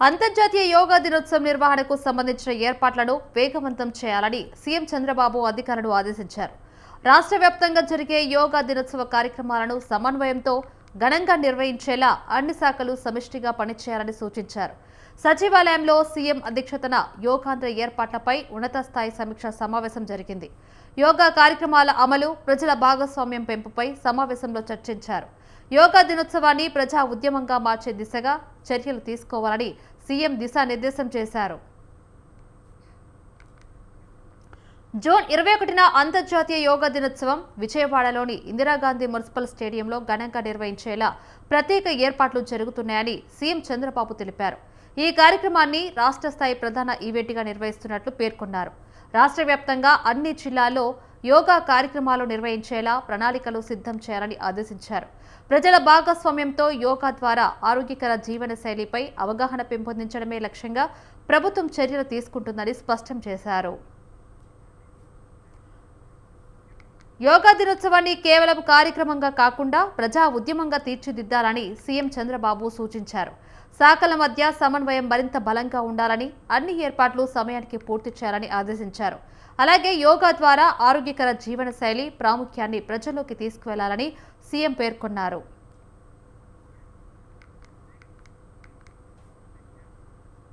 అంతర్జాతీయ యోగా దినోత్సవం నిర్వహణకు సంబంధించిన ఏర్పాట్లను వేగవంతం చేయాలని సీఎం చంద్రబాబు అధికారులను ఆదేశించారు. రాష్ట్ర వ్యాప్తంగా జరిగే యోగా దినోత్సవ కార్యక్రమాలను సమన్వయంతో ఘనంగా నిర్వహించేలా అన్ని శాఖలు సమిష్టిగా పనిచేయాలని సూచించారు. సచివాలయంలో సీఎం అధ్యక్షతన యోగాంధ్ర ఏర్పాట్లపై ఉన్నత స్థాయి సమీక్ష సమావేశం జరిగింది. యోగా కార్యక్రమాల అమలు, ప్రజల భాగస్వామ్యం పెంపుపై సమావేశంలో చర్చించారు. యోగా దినోత్సవాన్ని ప్రజా ఉద్యమంగా మార్చే దిశగా చర్యలు తీసుకోవాలని సీఎం దిశానిర్దేశం చేశారు. జూన్ 21న అంతర్జాతీయ యోగా దినోత్సవం విజయవాడలోని ఇందిరాగాంధీ మున్సిపల్ స్టేడియంలో ఘనంగా నిర్వహించేలా ప్రత్యేక ఏర్పాట్లు జరుగుతున్నాయని సీఎం చంద్రబాబు తెలిపారు. ఈ కార్యక్రమాన్ని రాష్ట్ర స్థాయి ప్రధాన ఈవెంట్గా నిర్వహిస్తున్నట్లు పేర్కొన్నారు. రాష్ట్ర వ్యాప్తంగా అన్ని జిల్లాల్లో యోగా కార్యక్రమాలు నిర్వహించేలా ప్రణాళికలు సిద్ధం చేయాలని ఆదేశించారు. ప్రజల భాగస్వామ్యంతో యోగా ద్వారా ఆరోగ్యకర జీవన శైలిపై అవగాహన పెంపొందించడమే లక్ష్యంగా ప్రభుత్వం చర్యలు తీసుకుంటుందని స్పష్టం చేశారు. యోగా దినోత్సవాన్ని కేవలం కార్యక్రమంగా కాకుండా ప్రజా ఉద్యమంగా తీర్చిదిద్దాలని సీఎం చంద్రబాబు సూచించారు. శాఖల మధ్య సమన్వయం మరింత బలంగా ఉండాలని, అన్ని ఏర్పాట్లు సమయానికి పూర్తి చేయాలని ఆదేశించారు. అలాగే యోగా ద్వారా ఆరోగ్యకర జీవన శైలి ప్రాముఖ్యాన్ని ప్రజల్లోకి తీసుకువెళ్లాలని సీఎం పేర్కొన్నారు.